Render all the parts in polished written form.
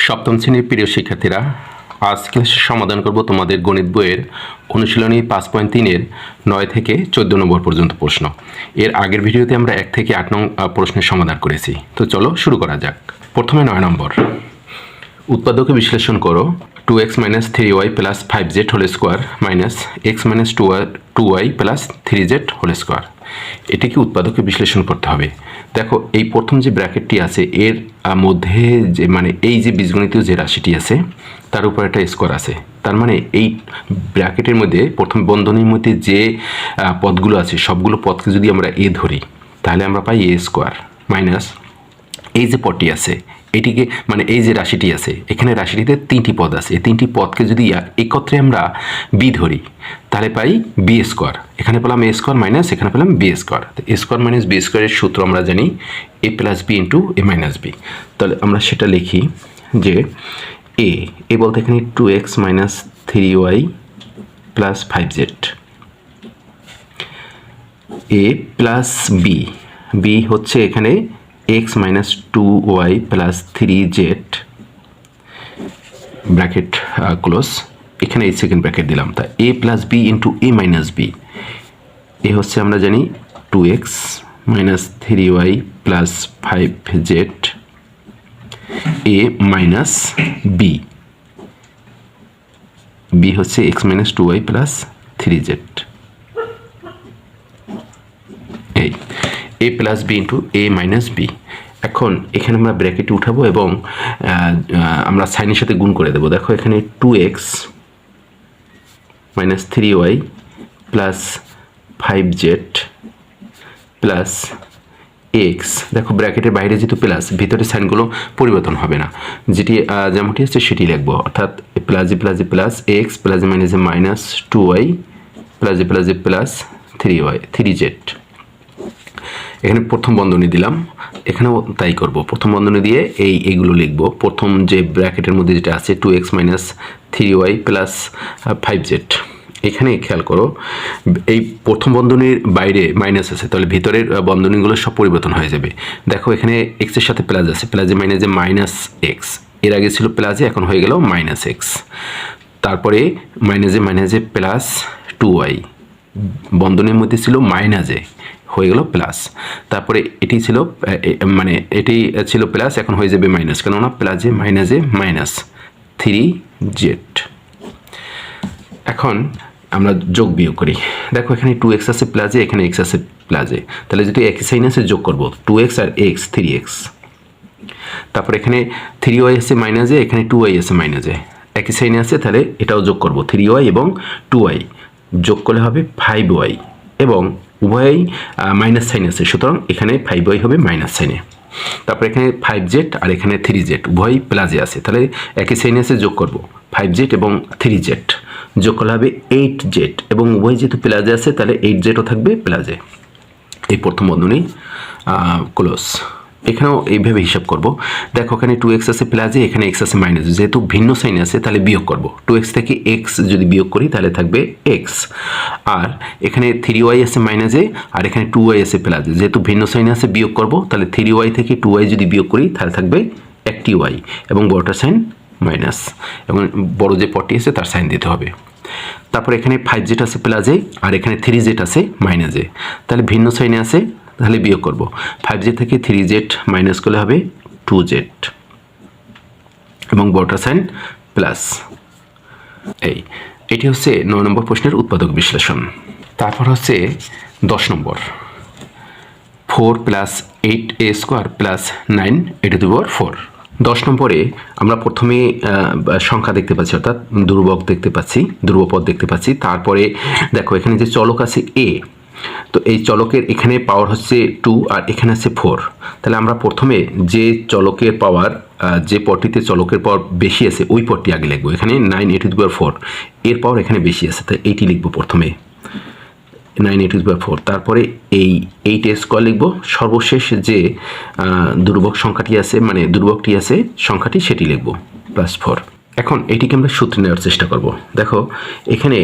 সপ্তম শ্রেণীর প্রিয় শিক্ষার্থীরা, আজ ক্লাসে সমাধান করব তোমাদের গণিত বইয়ের অনুশীলনী 5.3-এর 9 থেকে 14 নম্বর পর্যন্ত প্রশ্ন। এর আগের ভিডিওতে আমরা 1 থেকে 8 নং প্রশ্নের সমাধান করেছি। তো চলো শুরু করা যাক। প্রথমে 9 নম্বর, উৎপাদকে বিশ্লেষণ করো 2x - 3y + 5z whole square minus x - 2y + 3z whole square. এটিকে উৎপাদকে বিশ্লেষণ করতে হবে। দেখো, এই প্রথম যে ব্র্যাকেটটি আছে এর মধ্যে যে এই যে বীজগণিতীয় যে রাশিটি আছে তার উপর একটা স্কোয়ার আছে। তার মানে এই ব্র্যাকেটের মধ্যে প্রথম বন্ধনীর মধ্যে যে পদগুলো আছে সবগুলো পদকে যদি আমরা এ ধরি তাহলে আমরা পাই এ স্কোয়ার মাইনাস এই যে পদটি আছে এটিকে এই যে রাশিটি আছে, এখানে রাশিটিতে 3টি পদ আছে। এই 3টি পদকে যদি একত্রে আমরা বি ধরি তাহলে পাই বি স্কোয়ার। এখানে পেলাম এ স্কোয়ার মাইনাস এখানে পেলাম বি স্কোয়ার। এ স্কোয়ার মাইনাস বি স্কোয়ারের সূত্র আমরা জানি এ plus b into a minus B. তাহলে আমরা সেটা লিখি যে এ বলতে এখানে 2x - 3y + 5z, এ প্লাস বি হচ্ছে এখানে x - 2y + 3z bracket close, এখানে এই সেকেন্ড ব্র্যাকেট দিলাম। তা a + b into a minus b, a হচ্ছে আমরা জানি 2x - 3y + 5z a minus b হচ্ছে x - 2y + 3z। এই a + b into a minus b. এখন এখানে আমরা ব্র্যাকেটে উঠাবো এবং আমরা সাইনের সাথে গুণ করে দেবো। দেখো এখানে 2x - 3y + 5z plus x, দেখো ব্র্যাকেটের বাইরে যেহেতু প্লাস ভিতরে সাইনগুলো পরিবর্তন হবে না, যেটি যেমনটি আছে সেটি লিখবো। অর্থাৎ plus plus x plus minus 2y plus 3z। এখানে প্রথম বন্ধনী দিলাম, এখানেও তাই করব। প্রথম বন্ধনী দিয়ে এইগুলো লিখব। প্রথম যে ব্র্যাকেটের মধ্যে যেটা আছে 2x - 3y + 5z, এখানে খেয়াল করো এই প্রথম বন্ধনীর বাইরে মাইনাস আছে, তাহলে ভিতরের বন্ধনীগুলো সব পরিবর্তন হয়ে যাবে। দেখো এখানে x এর সাথে প্লাস আছে, প্লাসে মাইনাস x, এর আগে ছিল প্লাসে এখন হয়ে গেল মাইনাস x। তারপরে মাইনাসে প্লাস 2y, বন্ধনীর মধ্যে ছিল মাইনাসে হয়ে গেল প্লাস। তারপরে এটি ছিল প্লাস, এখন হয়ে যাবে মাইনাস, কেননা প্লাসে মাইনাস 3z। এখন আমরা যোগ বিয়োগ করি। দেখো এখানে 2x আছে প্লাসে, এখানে x আছে প্লাসে, তাহলে যদি একই সাইন আছে যোগ করব 2x আর x 3x। তারপর এখানে 3y আছে মাইনাসে, এখানে 2y আছে মাইনাসে, একই সাইনে আছে, তাহলে এটাও যোগ করব 3y এবং 2y যোগ করলে হবে 5y এবং উভয়ই মাইনাস সাইন আছে, সুতরাং এখানে 5y হবে মাইনাস সাইনে। তারপর এখানে 5z আর এখানে 3z উভয়ই প্লাসে আছে, তাহলে একই সাইনে আছে যোগ করব 5z এবং 3z যোগ করলে হবে 8z এবং উভয় যেহেতু প্লাসে আছে তাহলে 8zও থাকবে প্লাসে। এই প্রথম বন্ধনী ক্লোজ। এখানেও এইভাবে হিসাব করব। দেখো এখানে 2x আছে প্লাসে, এখানে x আছে মাইনাসে, যেহেতু ভিন্ন সাইন আছে তাহলে বিয়োগ করব। 2x থেকে x যদি বিয়োগ করি তাহলে থাকবে x, আর এখানে 3y আছে মাইনাসে আর এখানে 2y আছে প্লাসে, যেহেতু ভিন্ন সাইন আছে বিয়োগ করব, তাহলে 3y থেকে 2y যদি বিয়োগ করি তাহলে থাকবে একটি y এবং বড়টার সাইন মাইনাস, এবং বড় যে পদটি আছে তার সাইন দিতে হবে। তারপর এখানে 5z আছে প্লাসে আর এখানে 3z আছে মাইনাসে, তাহলে ভিন্ন সাইনে আছে তাহলে বিয়োগ করব। 5z থেকে 3z মাইনাস করলে হবে 2z এবং বড়টা সাইন প্লাস। এটি হচ্ছে 9 নম্বর প্রশ্নের উৎপাদক বিশ্লেষণ। তারপর হচ্ছে 10 নম্বর, 4 + 8a² + 9a⁴। 10 নম্বরে আমরা প্রথমে সংখ্যা দেখতে পাচ্ছি, অর্থাৎ ধ্রুবক দেখতে পাচ্ছি, ধ্রুবপদ দেখতে পাচ্ছি। তারপরে দেখো এখানে যে চলক আছে a, তো এই চলকের এখানে পাওয়ার হচ্ছে 2 আর এখানে আছে 4। তাহলে আমরা প্রথমে যে চলকের পাওয়ার, যে পদটিতে চলকের পাওয়ার বেশি আছে ওই পদটি আগে লিখবো। এখানে 9a⁴, এর পাওয়ার এখানে বেশি আছে, তাই এইটি লিখবো প্রথমে 9a⁴। তারপরে এই 8a² লিখবো। সর্বশেষ যে ধ্রুবক সংখ্যাটি আছে ধ্রুবকটি আছে সংখ্যাটি সেটি লিখবো +4। এখন এটিকে আমরা সূত্রে নেওয়ার চেষ্টা করব। দেখো এখানে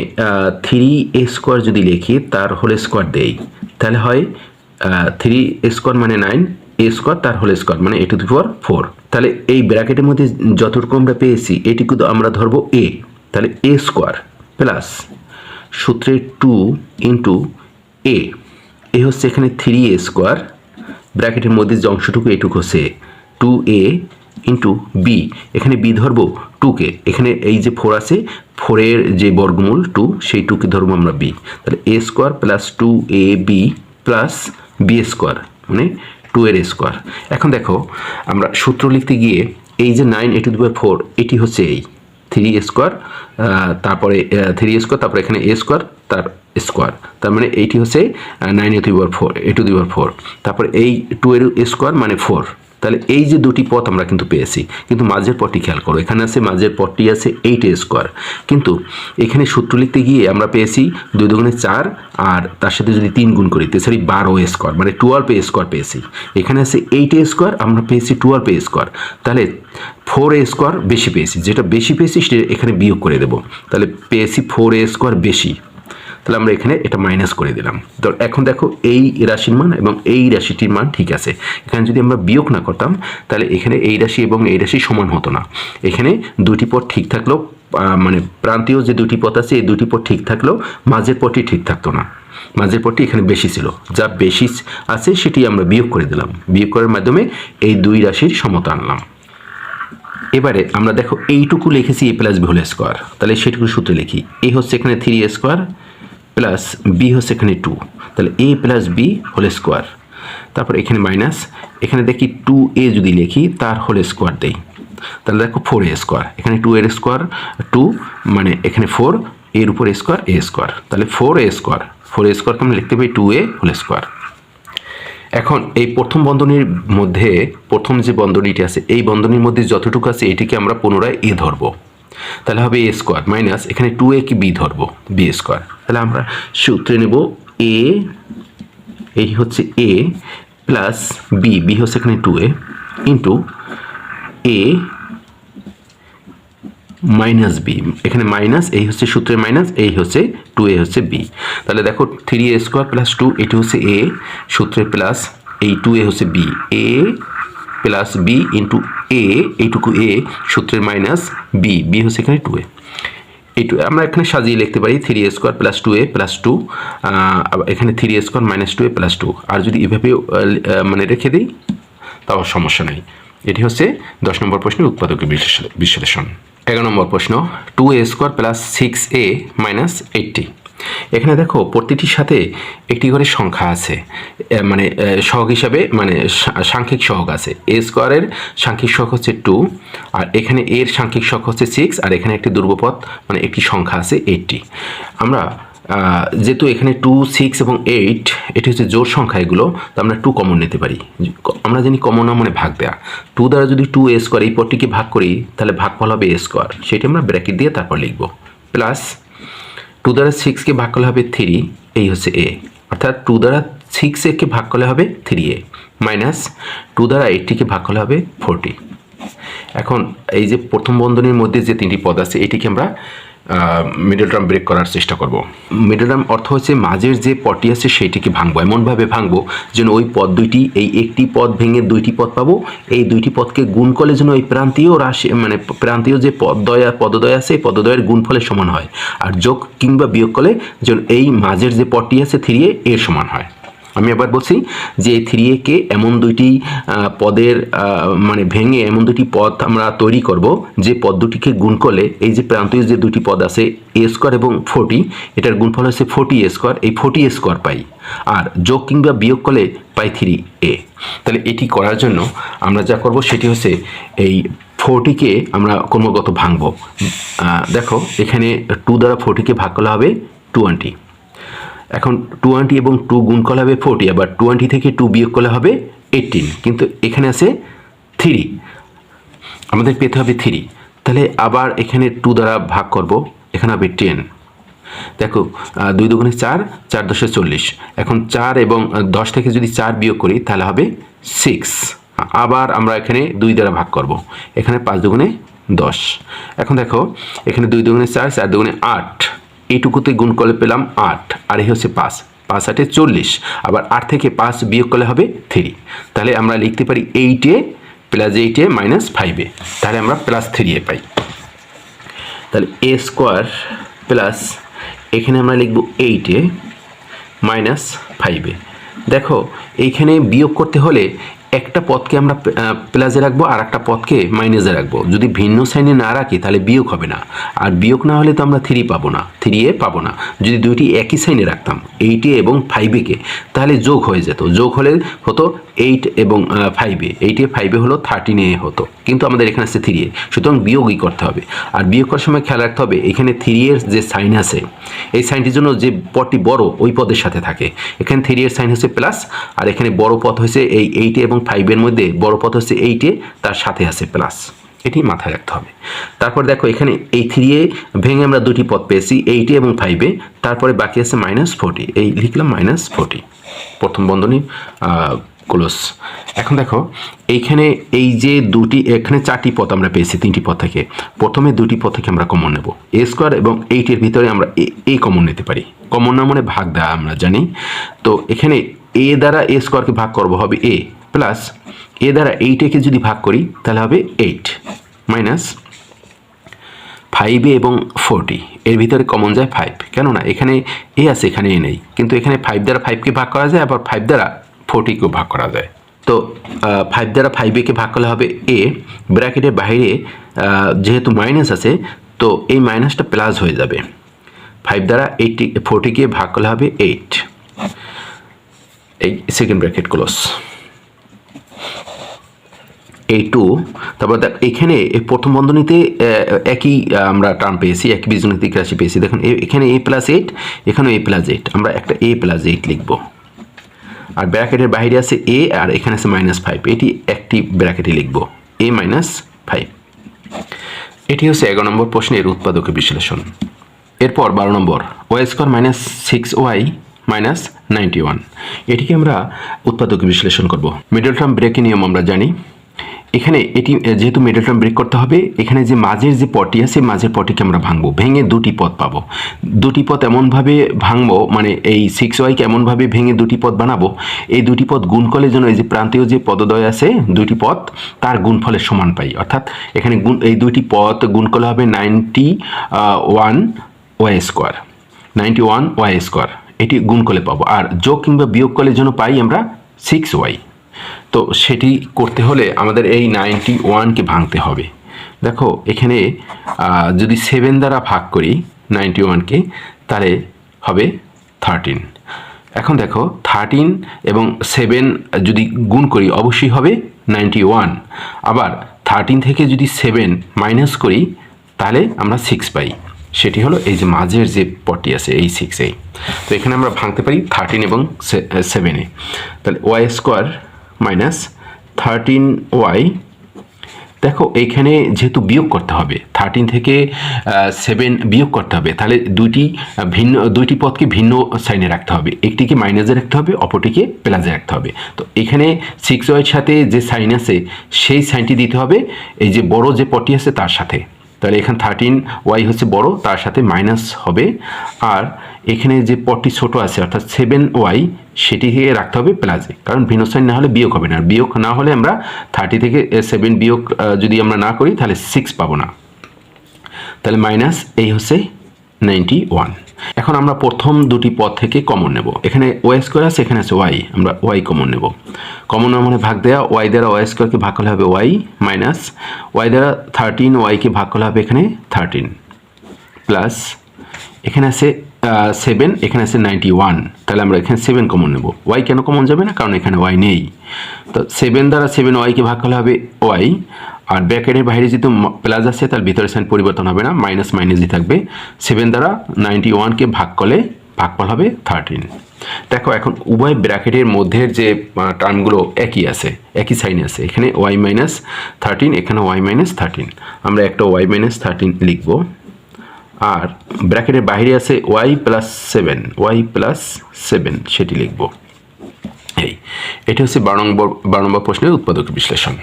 3a² যদি লিখি তার হোল স্কোয়ার দেই তাহলে হয় 3a² মানে 9, এ স্কোয়ার তার হোল স্কোয়ার মানে এ টু দি পাওয়ার 4। তাহলে এই ব্র্যাকেটের মধ্যে যতটুকু আমরা পেয়েছি এটুকু আমরা ধরবো এ, তাহলে এ স্কোয়ার প্লাস সূত্রে 2 ইন্টু এ, এ হচ্ছে এখানে 3a স্কোয়ার, ব্র্যাকেটের মধ্যে যে অংশটুকু এটুকু হচ্ছে 2a ইন্টু বি, এখানে বি ধরবো 2কে, এখানে এই যে 4 আছে 4-এর যে বর্গমূল 2 সেই 2কে ধরবো আমরা বি, তাহলে a square plus 2ab plus b square মানে 2 এর স্কোয়ার। এখন দেখো আমরা সূত্র লিখতে গিয়ে এই যে 9a টু দি পাওয়ার 4 এটি হচ্ছে এই 3a স্কোয়ার, তারপরে 3a স্কোয়ার, তারপরে এখানে a স্কোয়ার তার স্কোয়ার, তার মানে এইটি হচ্ছে 9a to the power 4 a to the power 4, তারপরে এই 2 এর স্কোয়ার মানে 4। তাহলে এই যে দুটি পদ আমরা কিন্তু পেয়েছি, কিন্তু মাঝের পদটি খেয়াল করো, এখানে আছে মাঝের পদটি আছে 8a স্কোয়ার, কিন্তু এখানে সূত্র লিখতে গিয়ে আমরা পেয়েছি 2 দুগুণে 4 আর তার সাথে যদি 3 গুণ করি তেসারি 12a স্কোয়ার মানে 12a স্কোয়ার পেয়েছি। এখানে আছে 8a স্কোয়ার, আমরা পেয়েছি 12a স্কোয়ার, তাহলে 4a স্কোয়ার বেশি পেয়েছি, যেটা বেশি পেয়েছি সেটা এখানে বিয়োগ করে দেব, তাহলে পেয়েছি 4a স্কোয়ার বেশি, তাহলে আমরা এখানে এটা মাইনাস করে দিলাম। তো এখন দেখো এই রাশির মান এবং এই রাশিটির মান ঠিক আছে, এখানে যদি আমরা বিয়োগ না করতাম তাহলে এখানে এই রাশি এবং এই রাশি সমান হতো না। এখানে দুটি পদ ঠিক থাকলেও মানে প্রান্তীয় যে দুটি পদ আছে এই দুটি পদ ঠিক থাকলেও মাঝের পদটি ঠিক থাকতো না, মাঝের পদটি এখানে বেশি ছিল, যা বেশি আছে সেটি আমরা বিয়োগ করে দিলাম, বিয়োগ করার মাধ্যমে এই দুই রাশির সমতা আনলাম। এবারে আমরা দেখো এইটুকু লিখেছি এ প্লাস বি হোল স্কোয়ার, তাহলে সেটুকু সূত্রে লিখি, এ হচ্ছে এখানে 3a স্কোয়ার প্লাস বি হচ্ছে এখানে 2, তাহলে এ প্লাস বি হোল স্কোয়ার, তারপর এখানে মাইনাস, এখানে দেখি 2a যদি লিখি তার হোল স্কোয়ার দেই, তাহলে দেখো 4a স্কোয়ার, এখানে 2 এর স্কোয়ার 2 মানে এখানে 4 এর উপর স্কোয়ার a স্কোয়ার, তাহলে 4a স্কোয়ার, 4a স্কোয়ারকে আমরা লিখতে পাই 2a হোল স্কোয়ার। এখন এই প্রথম বন্ধনীর মধ্যে প্রথম যে বন্ধনীটি আছে এই বন্ধনীর মধ্যে যতটুকু আছে এটিকে আমরা পুনরায় এ ধরবো, তাহলে হবে এ স্কোয়ার মাইনাস এখানে 2a কি বি ধরবো বি স্কোয়ার, তাহলে আমরা সূত্রে নেব এ, এই হচ্ছে এ প্লাস বি, বি হচ্ছে এখানে 2a into a minus b, এখানে মাইনাস এই হচ্ছে সূত্রে মাইনাস, এই হচ্ছে 2a হচ্ছে বি, তাহলে দেখো 3a স্কোয়ার প্লাস 2 এটি হচ্ছে এ সূত্রে প্লাস এই 2a হচ্ছে বি, এ প্লাস বি ইন্টু এ এইটুকু এ সূত্রের মাইনাস বি, বি হচ্ছে এখানে 2a, এইটু আমরা এখানে সাজিয়ে লিখতে পারি 3a square plus 2a plus 2, এখানে 3a square minus 2a plus 2, আর যদি এভাবে মানে রেখে দিই তাও সমস্যা নেই। এটি হচ্ছে 10 নম্বর প্রশ্নের উৎপাদকের বিশ্লেষণ। 11 নম্বর প্রশ্ন 2a square plus 6a minus 80, এখানে দেখো প্রতিটির সাথে একটি করে সংখ্যা আছে, মানে সহগ হিসাবে মানে সাংখ্যিক সহগ আছে, এ স্কোয়ারের সাংখ্যিক সহগ হচ্ছে 2 আর এখানে এর সাংখ্যিক সহগ হচ্ছে 6 আর এখানে একটি ধ্রুবপদ মানে একটি সংখ্যা আছে 80। আমরা যেহেতু এখানে 2, 6 এবং 8 এটি হচ্ছে জোড় সংখ্যা, এগুলো তো আমরা 2 কমন নিতে পারি, আমরা জানি কমন মানে ভাগ দেয়া, 2 দ্বারা যদি 2a স্কোয়ার এই পদটিকে ভাগ করি তাহলে ভাগফল হবে a স্কোয়ার, সেটি আমরা ব্র্যাকেট দিয়ে তারপর লিখব, প্লাস 2 দ্বারা 6কে ভাগ করলে হবে 3, এই হচ্ছে a, অর্থাৎ 2 দ্বারা 6কে ভাগ করলে হবে 3a মাইনাস 2 দ্বারা 80কে ভাগ করলে হবে 40। এখন এই যে প্রথম বন্ধনীর মধ্যে যে তিনটি পদ আছে এটিকে আমরা মিডল টার্ম ব্রেক করার চেষ্টা করব। মিডল টার্ম অর্থ হচ্ছে মাঝের যে পদটি আছে সেইটিকে ভাঙবো, এমনভাবে ভাঙবো যেন ওই পদ দুইটি এই একটি পদ ভেঙে দুইটি পদ পাবো, এই দুইটি পদকে গুণ করলে যেন ওই প্রান্তীয় রাশি মানে প্রান্তীয় যে পদদ্বয় আছে এই পদদ্বয়ের গুণফলের সমান হয়, আর যোগ কিংবা বিয়োগ করলে যেন এই মাঝের যে পদটি আছে 3a এর সমান হয়। আমি আবার বলছি যে 3a কে এমন দুইটি পদের মানে ভেঙে এমন দুটি পদ আমরা তৈরি করব যে পদ দুটিকে গুণ করলে এই যে প্রান্তীয় যে দুটি পদ আছে a স্কোয়ার এবং 40 এটার গুণফল হচ্ছে 40a স্কোয়ার, এই 40a স্কোয়ার পাই, আর যোগ কিংবা বিয়োগ করলে পাই 3a। তাহলে এটি করার জন্য আমরা যা করব সেটি হচ্ছে এই 40কে আমরা ক্রমাগত ভাঙবো। দেখো এখানে 2 দ্বারা 40কে ভাগ করলে হবে 20, এখন 20 এবং 2 গুণ করলে হবে 40, আবার 20 থেকে 2 বিয়োগ করলে হবে 18, কিন্তু এখানে আছে 3, আমাদের পেতে হবে 3, তাহলে আবার এখানে 2 দ্বারা ভাগ করব, এখানে হবে 10, দেখো 2 দুগুণে 4, 4 10 40, এখন 4 এবং 10 থেকে যদি 4 বিয়োগ করি তাহলে হবে 6, আবার আমরা এখানে 2 দ্বারা ভাগ করব, এখানে 5 দুগুণে 10, এখন দেখো এখানে 2 দুগুণে 4, 4 দুগুণে 8, এইটুকুতে গুণ করলে পেলাম 8 আর এই হচ্ছে 5, 5 8 40, আবার 8 থেকে 5 বিয়োগ করলে হবে 3। তাহলে আমরা লিখতে পারি 8a plus 8a minus 5a, তাহলে আমরা প্লাস 3a পাই। তাহলে a স্কোয়ার প্লাস এখানে আমরা লিখব 8a মাইনাস 5a। দেখো এইখানে বিয়োগ করতে হলে একটা পদকে আমরা প্লাসে রাখবো আর একটা পদকে মাইনাসে রাখবো। যদি ভিন্ন সাইনে না রাখি তাহলে বিয়োগ হবে না, আর বিয়োগ না হলে তো আমরা 3 পাবো না, 3a পাবো না। যদি দুইটি একই সাইনে রাখতাম 8a এবং 5a তাহলে যোগ হয়ে যেত, যোগ হলে হতো 8 এবং 5a, 8a 5a হলো 13a হতো, কিন্তু আমাদের এখানে আছে 3a, সুতরাং বিয়োগই করতে হবে। আর বিয়োগ করার সময় খেয়াল রাখতে হবে এখানে 3 এর যে সাইন আছে এই সাইনটির জন্য যে পদটি বড় ওই পদের সাথে থাকে। এখানে 3 এর সাইন হচ্ছে প্লাস, আর এখানে বড় পদ হচ্ছে এই 8a এবং 5 এর মধ্যে বড় পদ হচ্ছে 8a, তার সাথে আছে প্লাস, এটি মাথায় রাখতে হবে। তারপর দেখো এখানে এই 3a ভেঙে আমরা দুটি পদ পেয়েছি 8a এবং 5a, তারপরে বাকি আছে -40, এই লিখলাম -40, প্রথম বন্ধনী ক্লোজ। এখন দেখো এইখানে এই যে দুটি এখানে 4টি পদ আমরা পেয়েছি 3টি পদ থেকে, প্রথমে দুটি পদ থেকে আমরা কমন নেব, a স্কোয়ার এবং 8 এর ভিতরে আমরা a কমন নিতে পারি, কমন না মানে ভাগ দেওয়া আমরা জানি। তো এখানে a দ্বারা a স্কোয়ারকে ভাগ করবো হবে a, প্লাস a দ্বারা 8a যদি ভাগ করি তাহলে হবে 8 মাইনাস 5a এবং 40, এর ভিতরে কমন যায় 5, কেননা এখানে a আছে এখানে a নেই, কিন্তু এখানে 5 দ্বারা 5কে ভাগ করা যায়, আবার 5 দ্বারা 40কেও ভাগ করা যায়। তো 5 দ্বারা 5a ভাগ করলে হবে a, ব্র্যাকেটের বাইরে যেহেতু মাইনাস আছে তো এই মাইনাসটা প্লাস হয়ে যাবে, 5 দ্বারা 40কে ভাগ করলে হবে 8, এই সেকেন্ড ব্র্যাকেট ক্লোজ। এই 2, তারপর এখানে প্রথম বন্ধনীতে একই আমরা টার্ম পেয়েছি, একই বীজগণিতিক রাশি পেয়েছি। দেখুন এখানে a প্লাস 8, এখানে a প্লাস 8, আমরা একটা a প্লাস 8 লিখব, আর ব্র্যাকেটের বাইরে আছে a আর এখানে আছে -5, এটি একটি ব্র্যাকেটে লিখব a -5। এটি হচ্ছে 11 নম্বর প্রশ্নের উৎপাদকের বিশ্লেষণ। এরপর 12 নম্বর y স্কোয়ার -6y -91, এটিকে আমরা উৎপাদকের বিশ্লেষণ করব। মিডল টার্ম ব্রেকের নিয়ম আমরা জানি। এখানে এটি যেহেতু মিডল টার্ম ব্রেক করতে হবে, এখানে যে মাঝের যে পদটি আছে মাঝের পদটিকে আমরা ভাঙবো, ভেঙে দুটি পদ পাবো। দুটি পদ এমনভাবে ভাঙবো, মানে এই 6y কে এমনভাবে ভেঙে দুটি পদ বানাবো, এই দুটি পদ গুণ করলে যেন এই যে প্রান্তীয় যে পদদ্বয় আছে দুটি পদ তার গুণফলের সমান পাই, অর্থাৎ এখানে এই দুইটি পদ গুণ করলে হবে 91y স্কোয়ার, 91y স্কোয়ার, এটি গুণ করলে পাবো। আর যোগ কিংবা বিয়োগ করলে যেন পাই আমরা 6y। তো সেটি করতে হলে আমাদের এই 91কে ভাঙতে হবে। দেখো এখানে যদি 7 দ্বারা ভাগ করি 91কে তাহলে হবে 13। এখন দেখো 13 এবং 7 যদি গুণ করি অবশ্যই হবে 91, আবার 13 থেকে যদি 7 মাইনাস করি তাহলে আমরা 6 পাই, সেটি হলো এই যে মাঝের যে পদটি আছে এই 6a। তো এখানে আমরা ভাঙতে পারি 13 এবং 7-এ, তাহলে y স্কোয়ার -13y। দেখো এইখানে যেহেতু বিয়োগ করতে হবে 13 থেকে 7 বিয়োগ করতে হবে, তাহলে দুইটি পদকে ভিন্ন সাইনে রাখতে হবে, একটিকে মাইনাসে রাখতে হবে অপরটিকে প্লাসে রাখতে হবে। তো এখানে 6y এর সাথে যে সাইন আছে সেই সাইনটি দিতে হবে এই যে বড় যে পদটি আছে তার সাথে, তাহলে এখানে 13y হচ্ছে বড়, তার সাথে মাইনাস হবে, আর এখানে যে পদটি ছোট আছে অর্থাৎ 7y সেটিকে রাখতে হবে প্লাসে, কারণ ভিন্ন সাইন না হলে বিয়োগ হবে না, বিয়োগ না হলে আমরা 30 থেকে 7 বিয়োগ যদি আমরা না করি তাহলে 6 পাবো না, তাহলে মাইনাস এই হচ্ছে 91। এখন আমরা প্রথম দুটি পদ থেকে কমন নেব, এখানে y স্কোয়ার আছে এখানে আছে y, আমরা y কমন নেব, কমন মানে ভাগ দেওয়া, y দ্বারা y স্কোয়ারকে ভাগ করলে হবে y মাইনাস y দ্বারা 13y-কে ভাগ করলে হবে এখানে 13, প্লাস এখানে আছে 7, এখানে আছে 91, তাহলে আমরা এখানে 7 কমন নেব, y কেন কমন যাবে না, কারণ এখানে y নেই। তো 7 দ্বারা 7y-কে ভাগ করলে হবে y, আর ব্র্যাকেটের বাইরে যেহেতু প্লাস আছে তার ভিতরে সাইন পরিবর্তন হবে না, মাইনাস মাইনাসই থাকবে। 7 দ্বারা 91-কে ভাগ করলে ভাগফল হবে 13। দেখো এখন উভয় ব্র্যাকেটের মধ্যের যে টার্মগুলো একই আছে, একই সাইন আছে, এখানে y -13, এখানে y -13, আমরা একটা y -13 লিখব, আর ব্র্যাকেটের বাইরে আছে y + 7 সেটি লিখব। এটা হচ্ছে 12 নম্বর প্রশ্নের উৎপাদক বিশ্লেষণ।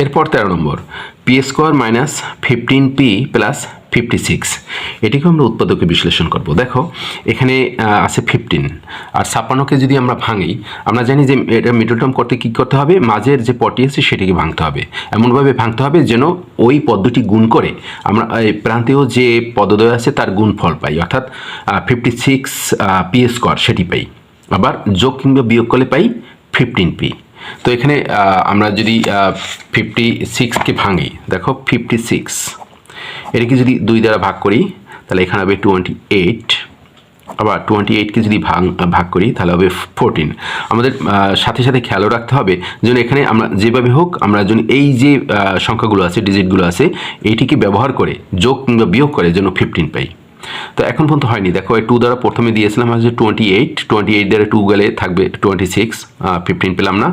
এরপর 13 নম্বর p square minus 15p plus 56, এটিকে আমরা উৎপাদকে বিশ্লেষণ করব। দেখো এখানে আছে 15 আর 56কে যদি আমরা ভাঙি, আমরা জানি যে এটা মিডল টার্ম করতে কী করতে হবে, মাঝের যে পদটি আছে সেটিকে ভাঙতে হবে, এমনভাবে ভাঙতে হবে যেন ওই পদটি গুণ করে আমরা এই প্রান্তীয় যে পদদ্বয় আছে তার গুণফল পাই, অর্থাৎ 56 পি স্কোয়ার সেটি পাই, আবার যোগ কিংবা বিয়োগ করলে পাই 15p। তো এখানে আমরা যদি 56কে ভাঙি, দেখো 56 এটাকে যদি 2 দ্বারা ভাগ করি তাহলে এখানে হবে 28, আবার 28কে যদি ভাগ করি তাহলে হবে 14। আমাদের সাথে সাথে খেয়ালও রাখতে হবে যেন এখানে আমরা যেভাবে হোক আমরা যেন এই যে সংখ্যাগুলো আছে, ডিজিটগুলো আছে, এইটিকে ব্যবহার করে যোগ কিংবা বিয়োগ করে যেন 15 পাই। তো এখন পর্যন্ত হয়নি, দেখো 2 দ্বারা প্রথমে দিয়েছিলাম হচ্ছে 28 দ্বারা 2 গেলে থাকবে 26, 15 পেলাম না,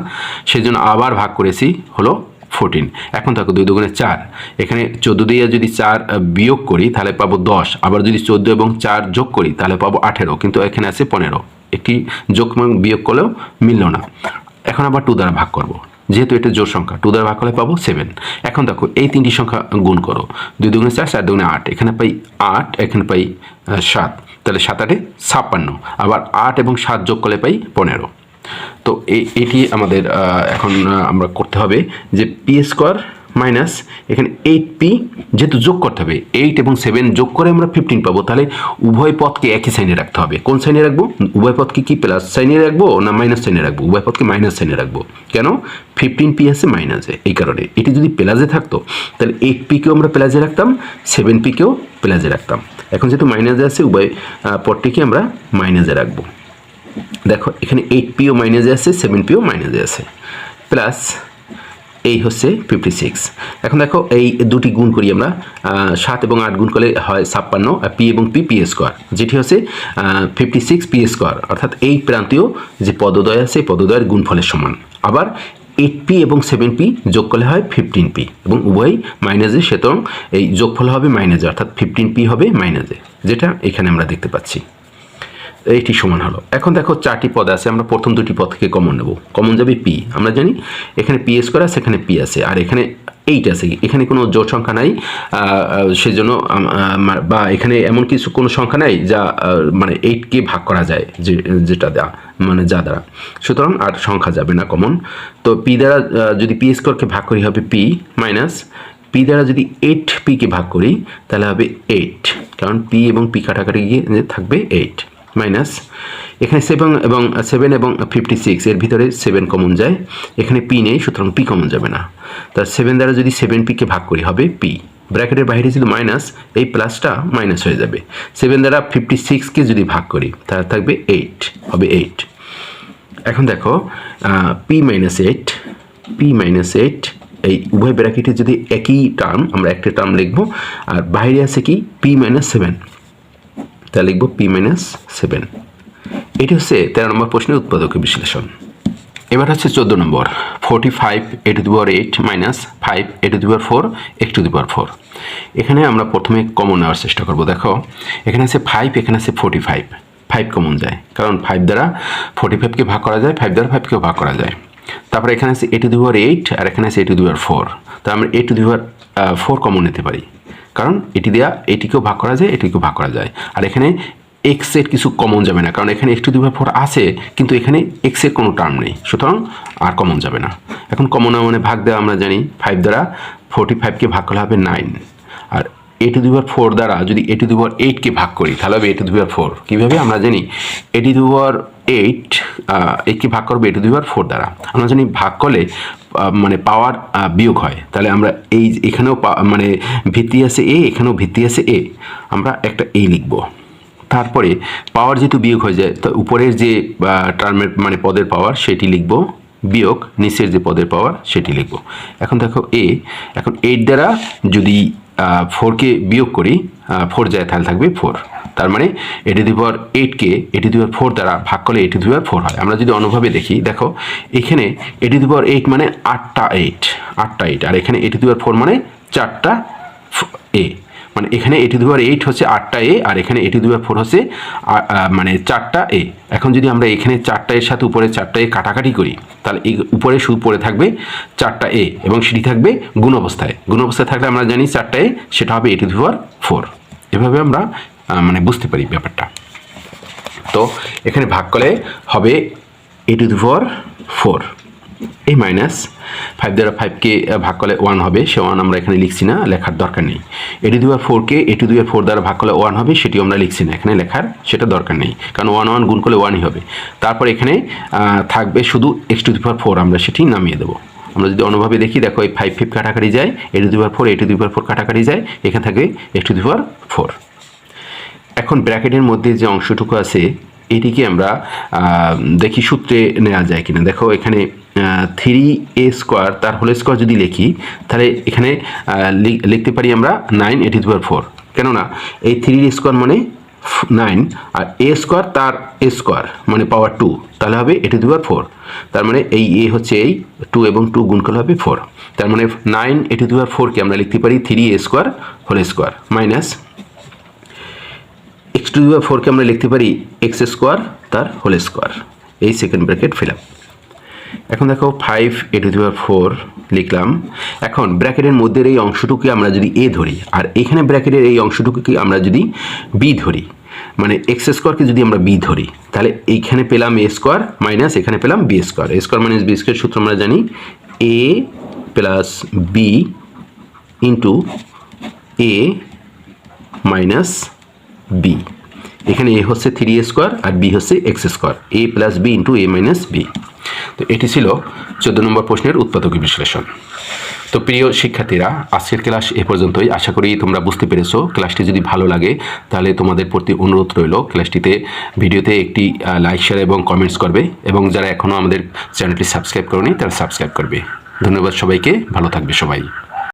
সেই জন্য আবার ভাগ করেছি হলো 14। এখন দেখো 2 দুগুণে 4, এখানে 14 দিয়ে যদি 4 বিয়োগ করি তাহলে পাবো 10, আবার যদি 14 এবং 4 যোগ করি তাহলে পাবো 18, কিন্তু এখানে আছে 15, একটি যোগ এবং বিয়োগ করলেও মিলল না। এখন আবার 2 দ্বারা ভাগ করব, যেহেতু এটা জোড় সংখ্যা 2 দ্বারা ভাগ করলে পাবো 7। এখন দেখো এই 3টি সংখ্যা গুণ করো, 2 দুগুণে 4, 4 দুগুণে 8, এখানে পাই 8, এখানে পাই 7, তাহলে 7 8 56, আবার 8 এবং 7 যোগ করলে পাই 15। তো এটি আমাদের এখন আমরা করতে হবে যে পি স্কোয়ার মাইনাস এখানে 8p, যেহেতু যোগ করতে হবে 8 এবং 7 যোগ করে আমরা 15 পাবো, তাহলে উভয় পদকে একই সাইনে রাখতে হবে। কোন সাইনে রাখবো? উভয় পদকে কি প্লাস সাইনে রাখবো না মাইনাস সাইনে রাখবো? উভয় পদকে মাইনাস সাইনে রাখবো। কেন? 15p আছে মাইনাসে, এই কারণে। এটি যদি প্লাসে থাকতো তাহলে 8pকেও আমরা প্লাসে রাখতাম, 7pকেও প্লাসে রাখতাম। এখন যেহেতু মাইনাসে আছে উভয় পদটিকে আমরা মাইনাসে রাখবো। দেখো এখানে 8pও মাইনাসে আছে, 7pও মাইনাসে আছে, প্লাস এই হচ্ছে 56। এখন দেখো এই দুটি গুণ করি আমরা, 7 এবং 8 গুণ করলে হয় 56, p এবং পি স্কোয়ার, যেটি হচ্ছে 56p স্কোয়ার, অর্থাৎ এই প্রান্তীয় যে পদদ্বয় আছে এই পদদ্বয়ের গুণফলের সমান। আবার 8p এবং 7p যোগ করলে হয় 15p, এবং উভয় মাইনাসে, সুতরাং এই যোগফল হবে মাইনাসে, অর্থাৎ 15p হবে মাইনাসে, যেটা এখানে আমরা দেখতে পাচ্ছি। এইটি সমান হলো। এখন দেখো 4টি পদ আছে, আমরা প্রথম 2টি পদ থেকে কমন নেব। কমন যাবে p, আমরা জানি এখানে p স্কোয়ার আছে, এখানে p আছে, আর এখানে 8 আছে, এখানে কোনো জোড় সংখ্যা নাই, সেজন্য বা এখানে এমন কিছু কোনো সংখ্যা নাই যা মানে 8কে ভাগ করা যায়, যেটা দেওয়া মানে যা দ্বারা, সুতরাং আর সংখ্যা যাবে না কমন। তো p দ্বারা যদি p স্কোয়ারকে ভাগ করি হবে p মাইনাস p দ্বারা যদি 8pকে ভাগ করি তাহলে হবে 8, কারণ p এবং p কাটাকাটি গিয়ে থাকবে 8, মাইনাস এখানে 7 এবং 56 এর ভিতরে 7 কমন যায়, এখানে p নেই, সুতরাং p কমন যাবে না। তার 7 দ্বারা যদি 7pকে ভাগ করি হবে p, ব্র্যাকেটের বাইরে ছিল মাইনাস, এই প্লাসটা মাইনাস হয়ে যাবে। 7 দ্বারা 56কে যদি ভাগ করি তাহলে থাকবে 8, হবে 8। এখন দেখো p মাইনাস 8, এই উভয় ব্র্যাকেটে যদি একই টার্ম, আমরা একটা টার্ম লিখবো, আর বাইরে আছে কি p মাইনাস 7, তাহলে লিখবো p মাইনাস 7। এটি হচ্ছে 13 নম্বর প্রশ্নের উৎপাদকের বিশ্লেষণ। এবার হচ্ছে 14 নম্বর 45a⁴ মাইনাস 5a⁴ x⁴। এখানে আমরা প্রথমে কমন নেওয়ার চেষ্টা করব। দেখো এখানে আছে 5, এখানে আছে 45, 5 কমন যায়, কারণ 5 দ্বারা 45কে ভাগ করা যায়, 5 দ্বারা 5কেও ভাগ করা যায়। তারপরে এখানে আছে a⁴, আর এখানে আছে a⁴, তাহলে আমরা a⁴ কমন নিতে পারি, কারণ এটি দেওয়া এটিকেও ভাগ করা যায়, এটিকেও ভাগ করা যায়। আর এখানে x এর কিছু কমন যাবে না, কারণ এখানে x⁴ আছে, কিন্তু এখানে x এর কোনো টার্ম নেই, সুতরাং আর কমন যাবে না। এখন কমন মানে ভাগ দেওয়া আমরা জানি, 5 দ্বারা 45কে ভাগ করলে হবে 9, আর a⁴ দ্বারা যদি a⁴ ভাগ করি তাহলে হবে a⁴। কীভাবে? আমরা জানি a⁴কে ভাগ করবো a⁴ দ্বারা, আমরা জানি ভাগ করলে মানে পাওয়ার বিয়োগ হয়, তাহলে আমরা এখানেও মানে ভিত্তি আছে a, এখানেও ভিত্তি আছে a, আমরা একটা a লিখব। তারপরে পাওয়ার যেহেতু বিয়োগ হয়ে যায়, তো উপরের যে টার্মের মানে পদের পাওয়ার সেটি লিখব, বিয়োগ নিচের যে পদের পাওয়ার সেটি লিখব। এখন দেখো এখন 8 দ্বারা যদি 4কে বিয়োগ করি, 4 যায় তাহলে থাকবে 4, তার মানে a⁴কে a⁴ দ্বারা ভাগ করলে a⁴ হয়। আমরা যদি অন্যভাবে দেখি, দেখো এখানে a⁴ মানে 8টা 8, আর এখানে a⁴ মানে 4টা a, মানে এখানে এ টু দি পাওয়ার 8 হচ্ছে 8টা এ, আর এখানে এ টু দি পাওয়ার 4 হচ্ছে মানে 4টা এ। এখন যদি আমরা এখানে 4টা এর সাথে উপরে 4টা এ কাটাকাটি করি, তাহলে এই উপরে শুধু পড়ে থাকবে 4টা এ এবং সেটি থাকবে গুণ অবস্থায়। গুণ অবস্থায় থাকলে আমরা জানি 4টা এ সেটা হবে এ টু দি পাওয়ার 4। এভাবে আমরা মানে বুঝতে পারি ব্যাপারটা। তো এখানে ভাগ করলে হবে এ টু দি পাওয়ার 4, এই মাইনাস 5 দ্বারা 5কে ভাগ করলে 1 হবে, সে 1 আমরা এখানে লিখছি না, লেখার দরকার নেই। এ two the power 4কে A two the power 4 দ্বারা ভাগ করলে 1 হবে, সেটিও আমরা লিখছি না, এখানে লেখার সেটা দরকার নেই, কারণ 1 গুণ করলে 1ই হবে। তারপর এখানে থাকবে শুধু এক্স টু দি পাওয়ার 4, আমরা সেটি নামিয়ে দেবো। আমরা যদি অন্যভাবে দেখি, দেখো এই 5 5 কাটাকাটি যায়, এ two the power 4 A two the power 4 কাটাকাটি যায়, এখানে থাকবে এক্স টু দি পাওয়ার 4। এখন ব্র্যাকেটের মধ্যে যে অংশটুকু আছে এটিকে আমরা দেখি সূত্রে নেওয়া যায় কিনা। দেখো এখানে 3a² তার হোল স্কোয়ার যদি লিখি, তাহলে এখানে লিখতে পারি আমরা 9 এ টু দি পাওয়ার 4, কেননা এই 3a² মানে 9 আর a² তার a² মানে পাওয়ার 2, তাহলে হবে এ টু দি পাওয়ার 4। তার মানে এই এ হচ্ছে এই 2 এবং 2 গুণ করলে হবে 4। তার মানে 9 এ টু দি পাওয়ার 4কে আমরা লিখতে পারি 3a² whole square minus x to the power 4কে আমরা লিখতে পারি x² তার হোল স্কোয়ার। এই সেকেন্ড ব্র্যাকেট ফিল আপ। এখন দেখো 5 এ টু দি পাওয়ার 4 লিখলাম। এখন ব্র্যাকেটের মধ্যের এই অংশটুকুকে আমরা যদি এ ধরি, আর এখানে ব্র্যাকেটের এই অংশটুকুকে আমরা যদি বি ধরি, মানে x² কে যদি আমরা বি ধরি, তাহলে এইখানে পেলাম a² মাইনাস এখানে পেলাম b²। a² মাইনাস b² সূত্র আমরা জানি a plus b into a minus b. এখানে এ হচ্ছে 3a² আর বি হচ্ছে x², a plus b into a minus b. তো এটি ছিল 14 নম্বর প্রশ্নের উৎপাদকীয় বিশ্লেষণ। তো প্রিয় শিক্ষার্থীরা, আজকের ক্লাস এ পর্যন্তই। আশা করি তোমরা বুঝতে পেরেছো। ক্লাসটি যদি ভালো লাগে তাহলে তোমাদের প্রতি অনুরোধ রইল ক্লাসটিতে ভিডিওতে একটি লাইক, শেয়ার এবং কমেন্টস করবে, এবং যারা এখনও আমাদের চ্যানেলটি সাবস্ক্রাইব করেনি তারা সাবস্ক্রাইব করবে। ধন্যবাদ সবাইকে, ভালো থাকবে সবাই।